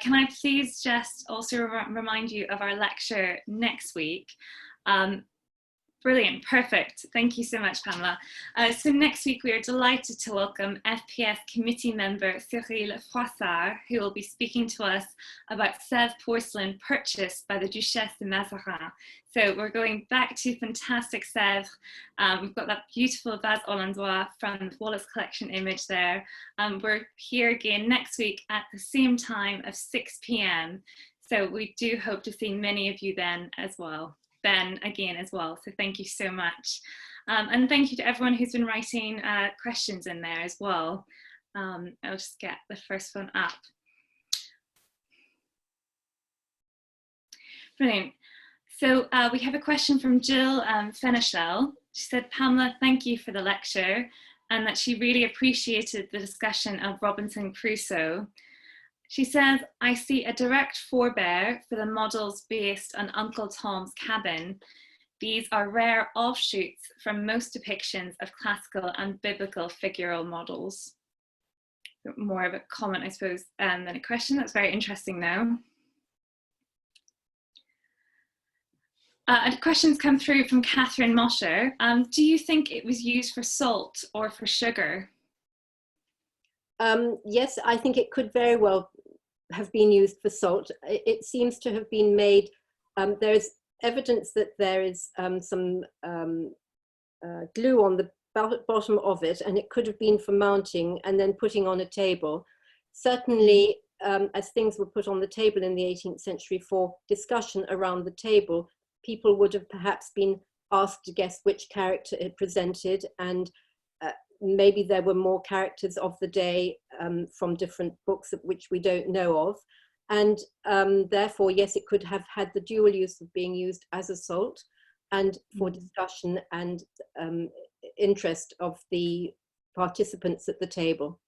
Can I please just also remind you of our lecture next week? Brilliant, perfect. Thank you so much, Pamela. So next week, we are delighted to welcome FPS committee member Cyril Froissart, who will be speaking to us about Sèvres porcelain purchased by the Duchesse de Mazarin. So we're going back to fantastic Sèvres. We've got that beautiful vase hollandois from the Wallace Collection image there. We're here again next week at the same time of 6 p.m. So we do hope to see many of you then as well. Ben again as well, so thank you so much. And thank you to everyone who's been writing questions in there as well. I'll just get the first one up. Brilliant. So we have a question from Jill Fenichel. She said, Pamela, thank you for the lecture, and that she really appreciated the discussion of Robinson Crusoe. She says, I see a direct forebear for the models based on Uncle Tom's Cabin. These are rare offshoots from most depictions of classical and biblical figural models. More of a comment, I suppose, than a question. That's very interesting now. Questions come through from Catherine Mosher. Do you think it was used for salt or for sugar? Yes, I think it could very well have been used for salt. It seems to have been made, there's evidence that there is some glue on the bottom of it, and it could have been for mounting and then putting on a table. Certainly, as things were put on the table in the 18th century for discussion around the table, people would have perhaps been asked to guess which character it presented, and maybe there were more characters of the day from different books which we don't know of. And therefore, yes, it could have had the dual use of being used as a salt and for discussion and interest of the participants at the table.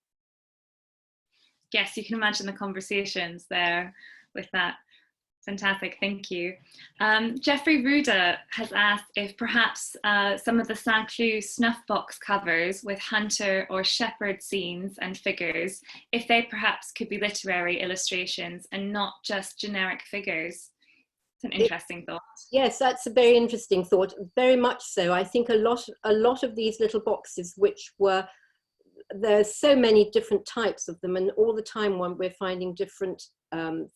Yes, you can imagine the conversations there with that. Fantastic, thank you. Jeffrey Ruda has asked if perhaps some of the Saint Cloud snuff box covers with hunter or shepherd scenes and figures, if they perhaps could be literary illustrations and not just generic figures. It's an interesting thought. Yes, that's a very interesting thought, very much so. I think a lot of these little boxes, which were, there's so many different types of them, and all the time when we're finding different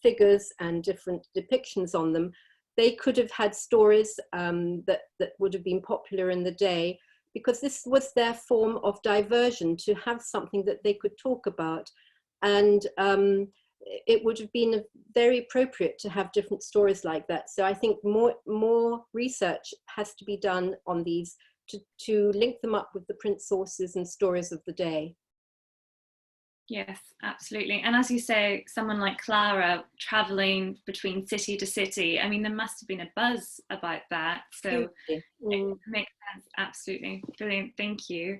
figures and different depictions on them, they could have had stories that would have been popular in the day, because this was their form of diversion, to have something that they could talk about. And it would have been very appropriate to have different stories like that. So I think more research has to be done on these to link them up with the print sources and stories of the day. Yes, absolutely. And as you say, someone like Clara traveling between city to city, I mean, there must have been a buzz about that. So Hugely. it makes sense. Absolutely. Brilliant. Thank you.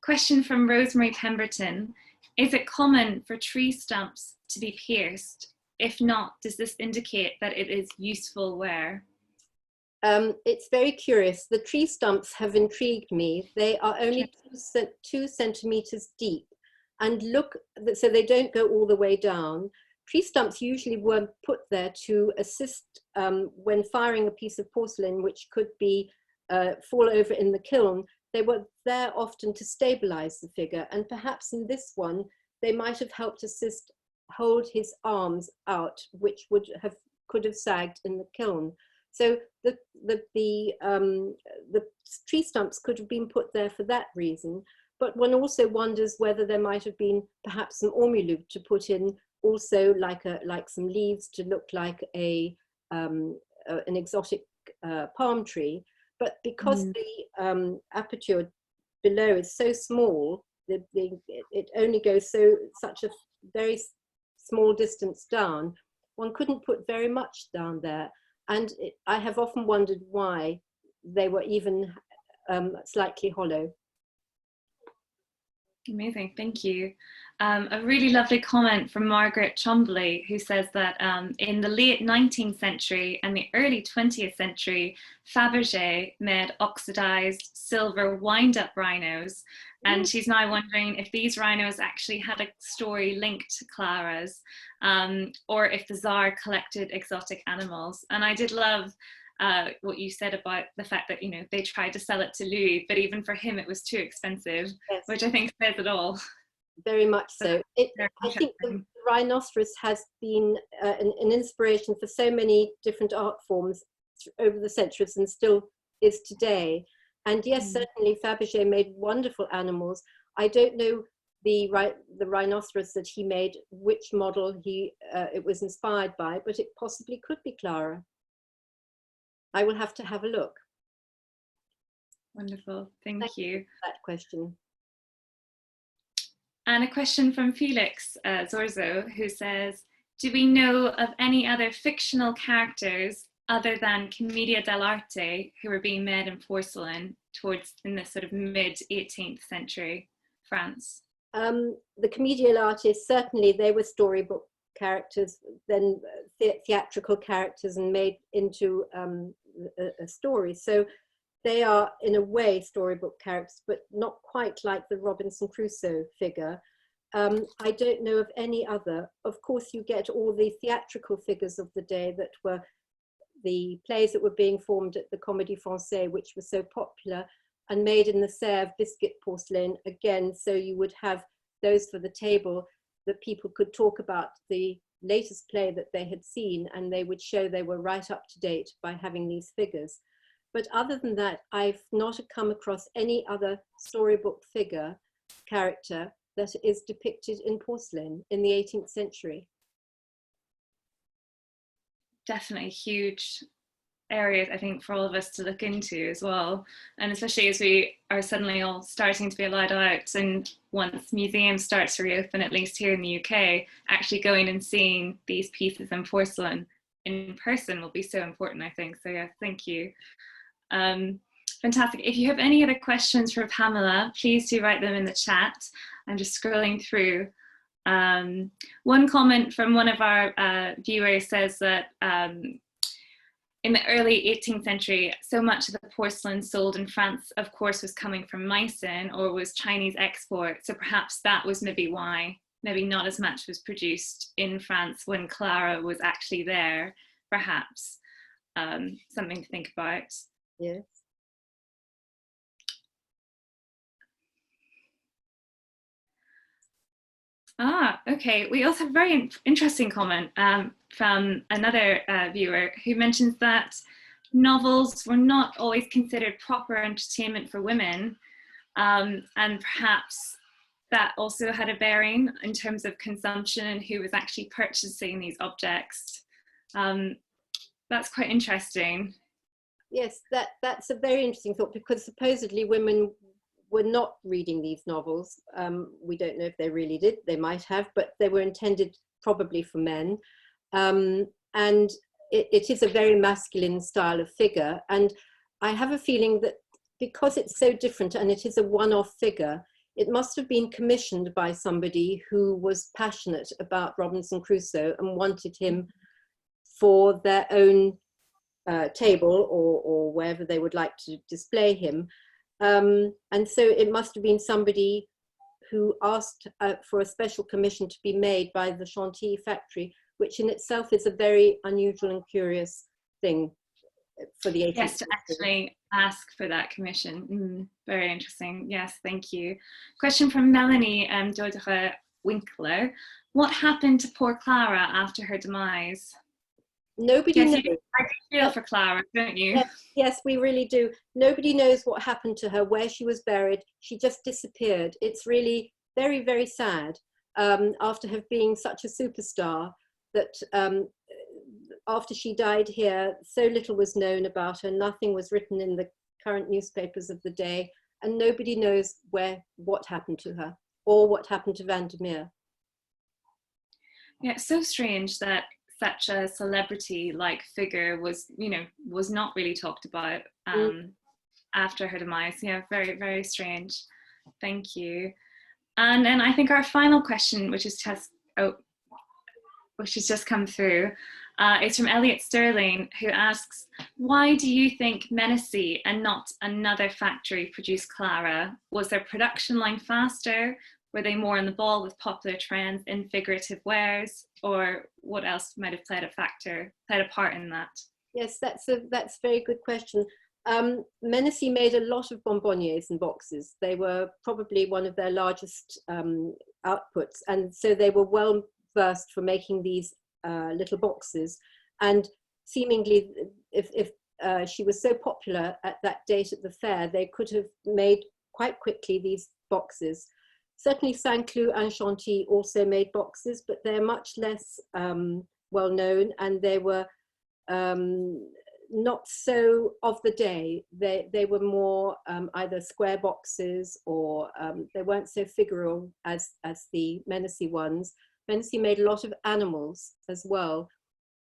Question from Rosemary Pemberton. Is it common for tree stumps to be pierced? If not, does this indicate that it is useful wear? It's very curious. The tree stumps have intrigued me. They are only 2 centimeters deep and look, so they don't go all the way down. Tree stumps usually were put there to assist when firing a piece of porcelain, which could be fall over in the kiln. They were there often to stabilize the figure. And perhaps in this one, they might have helped assist hold his arms out, which could have sagged in the kiln. So the tree stumps could have been put there for that reason, but one also wonders whether there might have been perhaps some ormolu to put in, also like some leaves to look like an exotic palm tree. But because the aperture below is so small, it only goes such a very small distance down. One couldn't put very much down there. And I have often wondered why they were even slightly hollow. Amazing, thank you. A really lovely comment from Margaret Chombley, who says that in the late 19th century and the early 20th century, Fabergé made oxidized silver wind-up rhinos. And she's now wondering if these rhinos actually had a story linked to Clara's, or if the Tsar collected exotic animals. And I did love what you said about the fact that, you know, they tried to sell it to Louis, but even for him it was too expensive, yes. Which I think says it all. Very much so. I think the rhinoceros has been an inspiration for so many different art forms over the centuries and still is today. And yes, certainly Fabergé made wonderful animals. I don't know the rhinoceros that he made, which model it was inspired by, but it possibly could be Clara. I will have to have a look. Wonderful, thank you. For that question. And a question from Felix Zorzo, who says, do we know of any other fictional characters other than Commedia dell'arte who were being made in porcelain in the sort of mid 18th century France? The Commedia dell'arte, certainly they were storybook characters, then theatrical characters and made into a story. So they are in a way storybook characters, but not quite like the Robinson Crusoe figure. I don't know of any other. Of course, you get all the theatrical figures of the day that were the plays that were being formed at the Comédie Française, which was so popular, and made in the Sèvres biscuit porcelain again. So you would have those for the table that people could talk about the latest play that they had seen, and they would show they were right up to date by having these figures. But other than that, I've not come across any other storybook character that is depicted in porcelain in the 18th century. Definitely huge areas, I think, for all of us to look into as well. And especially as we are suddenly all starting to be allowed out, and once museums start to reopen, at least here in the UK, actually going and seeing these pieces in porcelain in person will be so important, I think. So yeah, thank you. Fantastic. If you have any other questions for Pamela, please do write them in the chat. I'm just scrolling through. One comment from one of our viewers says that in the early 18th century, so much of the porcelain sold in France, of course, was coming from Meissen or was Chinese export. So perhaps that was maybe why maybe not as much was produced in France when Clara was actually there, perhaps. Something to think about. Yes. Okay. We also have a very interesting comment from another viewer who mentions that novels were not always considered proper entertainment for women, and perhaps that also had a bearing in terms of consumption and who was actually purchasing these objects. That's quite interesting. Yes, that's a very interesting thought, because supposedly women were not reading these novels. We don't know if they really did, they might have, but they were intended probably for men. And it is a very masculine style of figure. And I have a feeling that because it's so different and it is a one-off figure, it must have been commissioned by somebody who was passionate about Robinson Crusoe and wanted him for their own table or wherever they would like to display him. And so it must have been somebody who asked for a special commission to be made by the Chantilly factory, which in itself is a very unusual and curious thing for the 18th century. Yes, to actually ask for that commission. Very interesting. Yes, thank you. Question from Melanie Dodere Winkler. What happened to poor Clara after her demise? Nobody knows. I do feel for Clara, don't you? Yes, we really do. Nobody knows what happened to her, where she was buried. She just disappeared. It's really very, very sad after her being such a superstar that after she died here, so little was known about her. Nothing was written in the current newspapers of the day, and nobody knows what happened to her or what happened to Vandermeer. Yeah, it's so strange that such a celebrity-like figure was not really talked about after her demise. Yeah, very, very strange. Thank you. And then I think our final question, which has just come through, is from Elliot Sterling, who asks, why do you think Menacee and not another factory produced Clara? Was their production line faster? Were they more on the ball with popular trends in figurative wares? Or what else might have played a part in that? Yes, that's a very good question. Menacee made a lot of bonbonnières and boxes. They were probably one of their largest outputs. And so they were well versed for making these little boxes. And seemingly, if she was so popular at that date at the fair, they could have made quite quickly these boxes. Certainly Saint-Cloud and Chantilly also made boxes, but they're much less well known, and they were not so of the day. They were more either square boxes or they weren't so figural as the Menacee ones. Menacee made a lot of animals as well.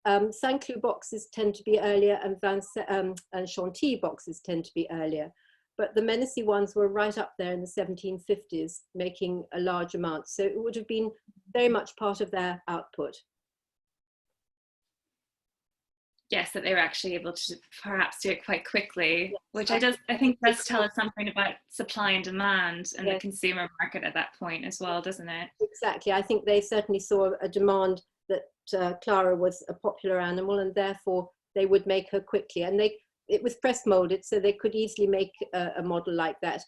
Saint-Cloud boxes tend to be earlier, and Chantilly boxes tend to be earlier. But the Menacee ones were right up there in the 1750s, making a large amount. So it would have been very much part of their output. Yes, that they were actually able to perhaps do it quite quickly, yes, which I think does tell us something about supply and demand and yes, the consumer market at that point as well, doesn't it? Exactly. I think they certainly saw a demand that Clara was a popular animal, and therefore they would make her quickly. And it was press molded, so they could easily make a model like that.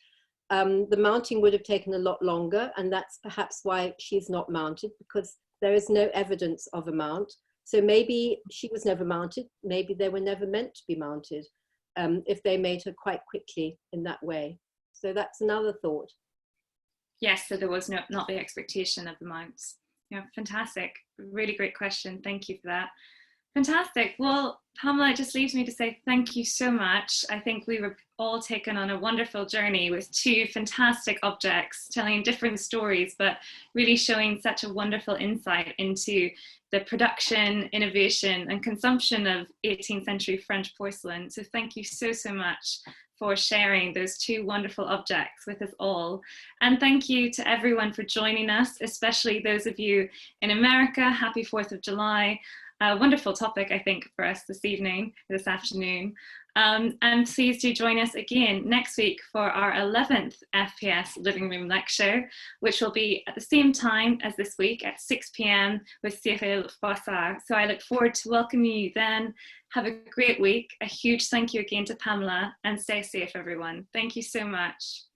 The mounting would have taken a lot longer, and that's perhaps why she's not mounted, because there is no evidence of a mount. So maybe she was never mounted, maybe they were never meant to be mounted, if they made her quite quickly in that way. So that's another thought. Yes, so there was not the expectation of the mounts. Yeah, fantastic. Really great question. Thank you for that. Fantastic. Well, Pamela, it just leaves me to say thank you so much. I think we were all taken on a wonderful journey with two fantastic objects telling different stories, but really showing such a wonderful insight into the production, innovation, and consumption of 18th century French porcelain. So thank you so, so much for sharing those two wonderful objects with us all. And thank you to everyone for joining us, especially those of you in America. Happy 4th of July. A wonderful topic, I think, for us this afternoon. And please do join us again next week for our 11th FPS Living Room Lecture, which will be at the same time as this week at 6 p.m. with Cyril Fossard. So I look forward to welcoming you then. Have a great week. A huge thank you again to Pamela, and stay safe, everyone. Thank you so much.